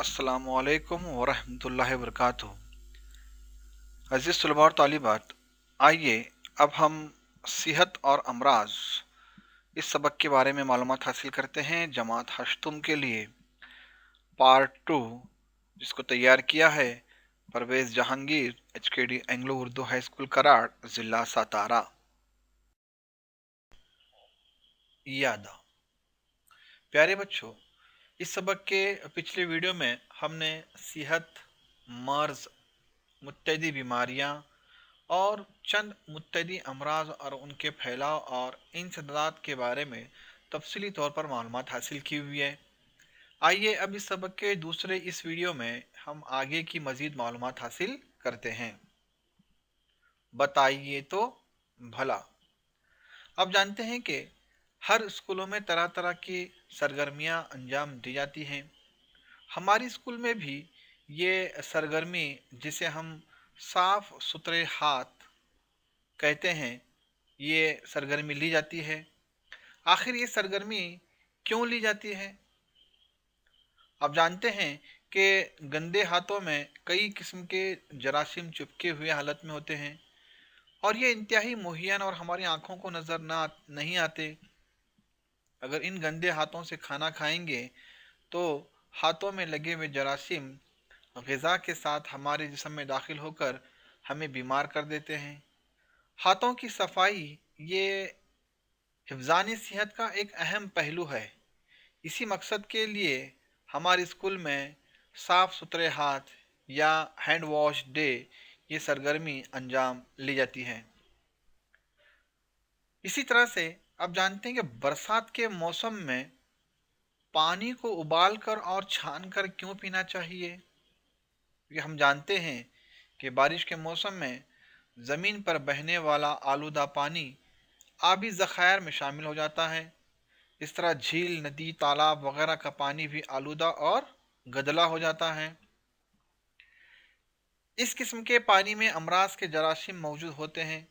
अस्सलामुअलैकुम वरहमतुल्लाहि वबरकातुहू। अज़ीज़ तलबा और तालिबात, आइए अब हम सेहत और अमराज इस सबक के बारे में मालूमात हासिल करते हैं। जमात हश्तुम के लिए पार्ट 2, जिसको तैयार किया है Parvez Jahangir, HKD Anglo Urdu high school Karad, ज़िला सातारा। यादा प्यारे बच्चों, इस सबक के पिछले वीडियो में हमने सेहत, मर्ज, मुत्तदी बीमारियां और चंद मुत्तदी अमराज और उनके फैलाव और इंसदाद के बारे में तफसीली तौर पर मालूमात हासिल की हुई है। आइए अब इस सबक के दूसरे इस वीडियो में हम आगे की मज़ीद मालूमात हासिल करते हैं। बताइए तो भला। अब जानते हैं कि हर स्कूलों में तरह तरह की सरगर्मियां अंजाम दी जाती हैं। हमारी स्कूल में भी ये सरगर्मी, जिसे हम साफ सुथरे हाथ कहते हैं, ये सरगर्मी ली जाती है। आखिर ये सरगर्मी क्यों ली जाती है? आप जानते हैं कि गंदे हाथों में कई किस्म के जरासीम चिपके हुए हालत में होते हैं और ये इंतहाई मुहियन और हमारी आंखों को नज़र नहीं आते। अगर इन गंदे हाथों से खाना खाएंगे तो हाथों में लगे हुए जरासीम ग़िज़ा के साथ हमारे जिस्म में दाखिल होकर हमें बीमार कर देते हैं। हाथों की सफाई ये हिफ़्ज़ानी सेहत का एक अहम पहलू है। इसी मकसद के लिए हमारे स्कूल में साफ़ सुथरे हाथ या हैंड वॉश डे ये सरगर्मी अंजाम ली जाती है। इसी तरह से आप जानते हैं कि बरसात के मौसम में पानी को उबाल कर और छान कर क्यों पीना चाहिए? क्योंकि हम जानते हैं कि बारिश के मौसम में ज़मीन पर बहने वाला आलूदा पानी आबी ज़खायर में शामिल हो जाता है। इस तरह झील, नदी, तालाब वगैरह का पानी भी आलूदा और गदला हो जाता है। इस किस्म के पानी में अमराज के जरासीम मौजूद होते हैं।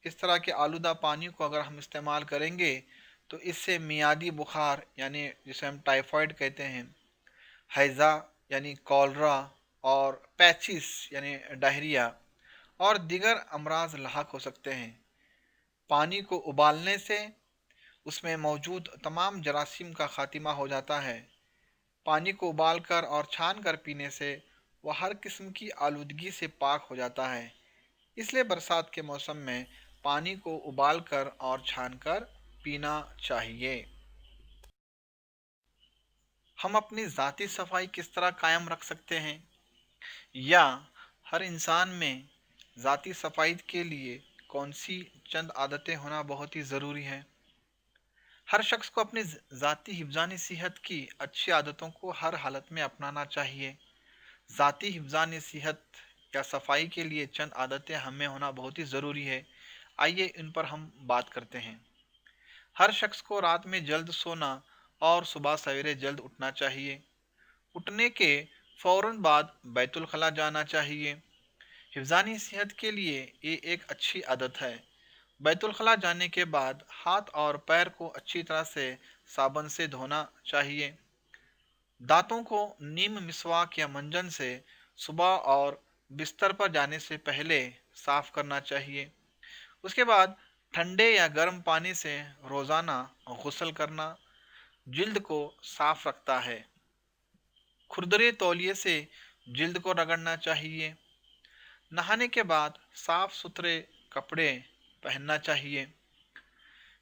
इस तरह के आलूदा पानी को अगर हम इस्तेमाल करेंगे तो इससे मियादी बुखार, यानी जिसे हम टाइफाइड कहते हैं, हैज़ा यानी कॉलरा और पैचिस यानी डायरिया और दीगर अमराज लाहक हो सकते हैं। पानी को उबालने से उसमें मौजूद तमाम जरासीम का खात्मा हो जाता है। पानी को उबालकर और छान कर पीने से वह हर किस्म की आलूदगी से पाक हो जाता है। इसलिए बरसात के मौसम में पानी को उबालकर और छानकर पीना चाहिए। हम अपनी ज़ाती सफाई किस तरह कायम रख सकते हैं? या हर इंसान में ज़ाती सफाई के लिए कौन सी चंद आदतें होना बहुत ही ज़रूरी है? हर शख्स को अपनी ज़ाती हिफ़्ज़ानी सेहत की अच्छी आदतों को हर हालत में अपनाना चाहिए। ज़ाती हिफ़्ज़ानी सेहत या सफाई के लिए चंद आदतें हमें होना बहुत ही ज़रूरी है। आइए इन पर हम बात करते हैं। हर शख्स को रात में जल्द सोना और सुबह सवेरे जल्द उठना चाहिए। उठने के फ़ौरन बाद बैतुल खला जाना चाहिए। हिफ़्ज़ानी सेहत के लिए ये एक अच्छी आदत है। बैतुल खला जाने के बाद हाथ और पैर को अच्छी तरह से साबुन से धोना चाहिए। दांतों को नीम मिसवाक या मंजन से सुबह और बिस्तर पर जाने से पहले साफ करना चाहिए। उसके बाद ठंडे या गर्म पानी से रोज़ाना गुस्ल करना जिल्द को साफ रखता है। खुरदरे तौलिए से जिल्द को रगड़ना चाहिए। नहाने के बाद साफ सुथरे कपड़े पहनना चाहिए।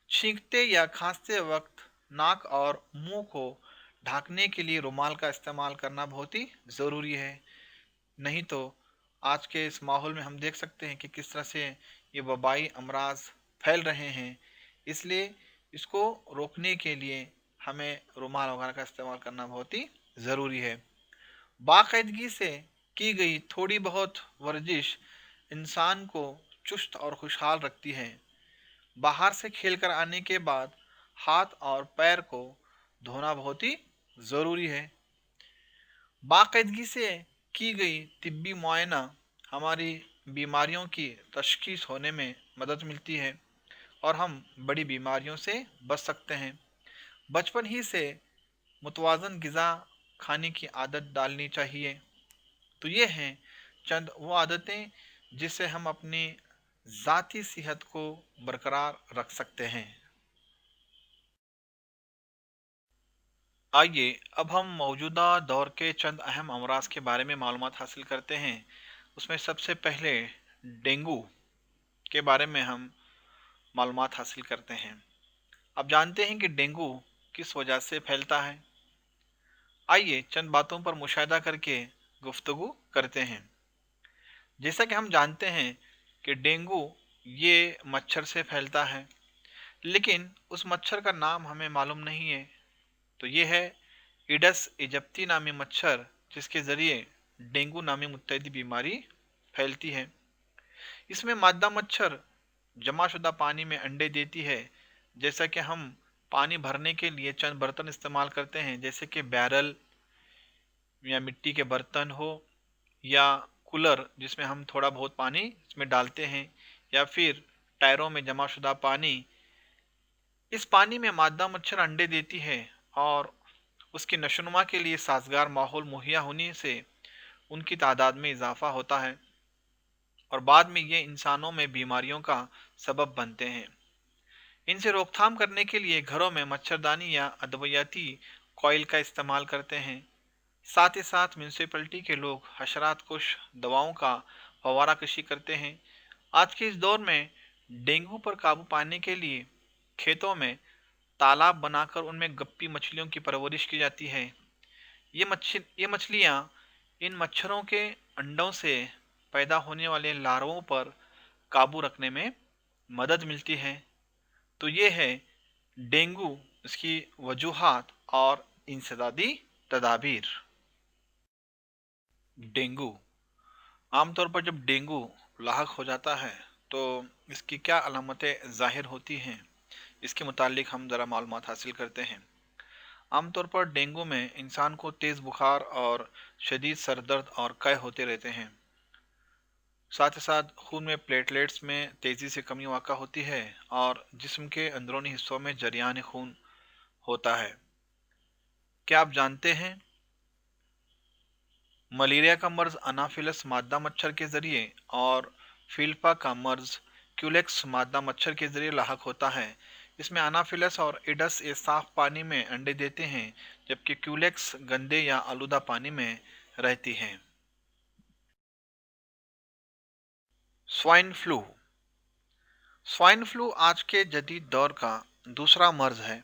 छींकते या खांसते वक्त नाक और मुंह को ढकने के लिए रुमाल का इस्तेमाल करना बहुत ही ज़रूरी है। नहीं तो आज के इस माहौल में हम देख सकते हैं कि किस तरह से ये वबाई अमराज फैल रहे हैं। इसलिए इसको रोकने के लिए हमें रुमाल वगैरह का इस्तेमाल करना बहुत ही ज़रूरी है। बाकायदगी से की गई थोड़ी बहुत वर्जिश इंसान को चुस्त और खुशहाल रखती है। बाहर से खेल कर आने के बाद हाथ और पैर को धोना बहुत ही ज़रूरी है। बाकायदगी से की गई तिब्बी मुआयना हमारी बीमारियों की तशख़ीस होने में मदद मिलती है और हम बड़ी बीमारियों से बच सकते हैं। बचपन ही से मुतवाज़न ग़िज़ा खाने की आदत डालनी चाहिए। तो ये हैं चंद वो आदतें जिससे हम अपनी ज़ाती सेहत को बरकरार रख सकते हैं। आइए अब हम मौजूदा दौर के चंद अहम अमराज के बारे में मालूमात हासिल करते हैं। उसमें सबसे पहले डेंगू के बारे में हम मालूमात हासिल करते हैं। अब जानते हैं कि डेंगू किस वजह से फैलता है। आइए चंद बातों पर मुशाहिदा करके गुफ्तगू करते हैं। जैसा कि हम जानते हैं कि डेंगू ये मच्छर से फैलता है, लेकिन उस मच्छर का नाम हमें मालूम नहीं है। तो ये है इडस इजिप्टी नामी मच्छर, जिसके ज़रिए डेंगू नामी मुत्तैदी बीमारी फैलती है। इसमें मादा मच्छर जमाशुदा पानी में अंडे देती है। जैसा कि हम पानी भरने के लिए चंद बर्तन इस्तेमाल करते हैं, जैसे कि बैरल या मिट्टी के बर्तन हो, या कूलर जिसमें हम थोड़ा बहुत पानी इसमें डालते हैं, या फिर टायरों में जमाशुदा पानी। इस पानी में मादा मच्छर अंडे देती है और उसकी नशोनुमा के लिए साजगार माहौल मुहैया होने से उनकी तादाद में इजाफा होता है और बाद में ये इंसानों में बीमारियों का सबब बनते हैं। इनसे रोकथाम करने के लिए घरों में मच्छरदानी या अद्वियाती कॉइल का इस्तेमाल करते हैं। साथ ही साथ म्यूनसिपैलिटी के लोग हशरात कुश दवाओं का फवारा कशी करते हैं। आज के इस दौर में डेंगू पर काबू पाने के लिए खेतों में तालाब बनाकर उनमें गप्पी मछलियों की परवरिश की जाती है। ये मछलियाँ इन मच्छरों के अंडों से पैदा होने वाले लार्वों पर काबू रखने में मदद मिलती है। तो ये है डेंगू, इसकी वजूहात और इंसदादी तदाबीर। डेंगू आमतौर पर जब डेंगू लाहक हो जाता है तो इसकी क्या अलामतें ज़ाहिर होती हैं, इसके मुतालिक हम ज़रा मालूमात हासिल करते हैं। आमतौर पर डेंगू में इंसान को तेज़ बुखार और शदीद सर दर्द और क़य होते रहते हैं। साथ ही साथ खून में प्लेटलेट्स में तेज़ी से कमी वाक़ा होती है और जिस्म के अंदरूनी हिस्सों में जरियान खून होता है। क्या आप जानते हैं मलेरिया का मर्ज अनाफिलस मादा मच्छर के ज़रिए और फिल्पा का मर्ज क्यूलेक्स मादा मच्छर के ज़रिए लाहक होता है। इसमें अनाफिलस और इडस ये साफ पानी में अंडे देते हैं, जबकि क्यूलेक्स गंदे या आलूदा पानी में रहती हैं। स्वाइन फ्लू स्वाइन फ्लू आज के जदीद दौर का दूसरा मर्ज है।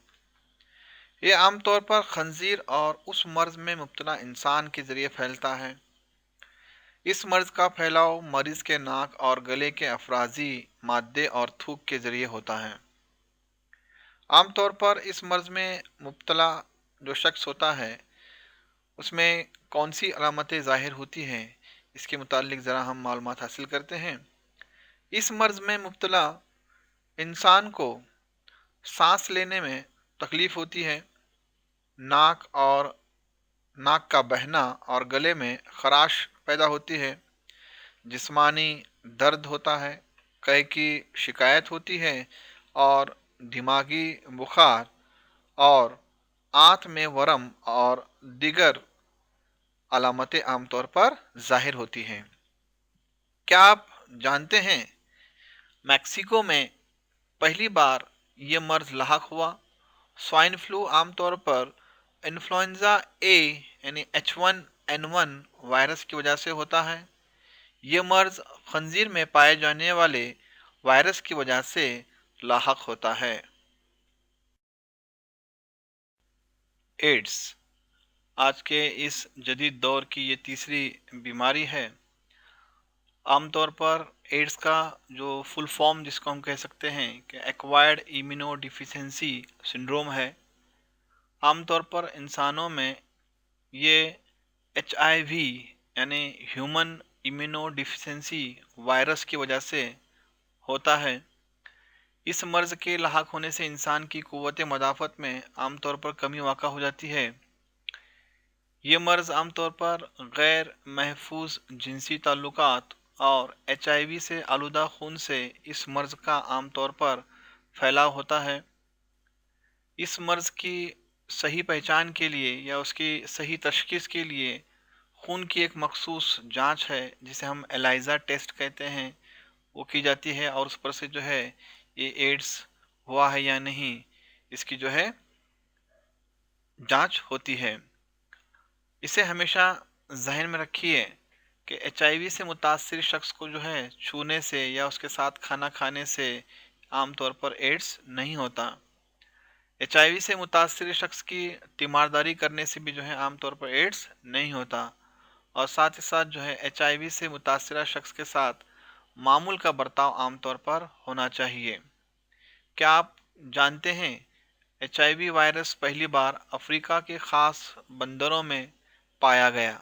ये आमतौर पर खंजीर और उस मर्ज में मुब्तला इंसान के ज़रिए फैलता है। इस मर्ज का फैलाव मरीज के नाक और गले के अफराजी मादे और थूक के ज़रिए होता है। आमतौर पर इस मर्ज में मुब्तला जो शख्स होता है उसमें कौन सी अलामतें ज़ाहिर होती हैं, इसके मुतालिक ज़रा हम मालूमात हासिल करते हैं। इस मर्ज में मुब्तला इंसान को सांस लेने में तकलीफ़ होती है, नाक का बहना और गले में खराश पैदा होती है, जिस्मानी दर्द होता है, कई की शिकायत होती है और दिमागी बुखार और आंत में वरम और दीगर अलामतें आमतौर पर ज़ाहिर होती हैं। क्या आप जानते हैं मैक्सिको में पहली बार ये मर्ज लाहक हुआ? स्वाइन फ्लू आमतौर पर इन्फ्लुएंजा ए यानी H1N1 वायरस की वजह से होता है। ये मर्ज खंजीर में पाए जाने वाले वायरस की वजह से लाहक होता है। एड्स आज के इस जदीद दौर की ये तीसरी बीमारी है। आमतौर पर एड्स का जो फुल फॉर्म जिसको हम कह सकते हैं कि एक्वायर्ड इम्यूनो डिफिशिएंसी सिंड्रोम है। आमतौर पर इंसानों में ये HIV यानी ह्यूमन इम्यूनो डिफिशिएंसी वायरस की वजह से होता है। इस मर्ज़ के लाहक होने से इंसान की क़ुव्वत मदाफ़त में आमतौर पर कमी वाक़ा हो जाती है। ये मर्ज़ आमतौर पर गैर महफूज जिनसी ताल्लुकात और HIV से आलूदा खून से इस मर्ज़ का आमतौर पर फैलाव होता है। इस मर्ज़ की सही पहचान के लिए या उसकी सही तशख़ीस के लिए खून की एक मखसूस जांच है जिसे हम एलाइज़ा टेस्ट कहते हैं, वो की जाती है और उस पर से जो है ये एड्स हुआ है या नहीं इसकी जो है जांच होती है। इसे हमेशा जहन में रखिए कि एचआईवी से मुतासिर शख्स को जो है छूने से या उसके साथ खाना खाने से आमतौर पर एड्स नहीं होता। एचआईवी से मुतासिर शख्स की तीमारदारी करने से भी जो है आमतौर पर एड्स नहीं होता। और साथ ही साथ जो है एचआईवी से मुतासिरा शख्स के साथ मामूल का बर्ताव आमतौर पर होना चाहिए। क्या आप जानते हैं एचआईवी वायरस पहली बार अफ्रीका के ख़ास बंदरों में पाया गया?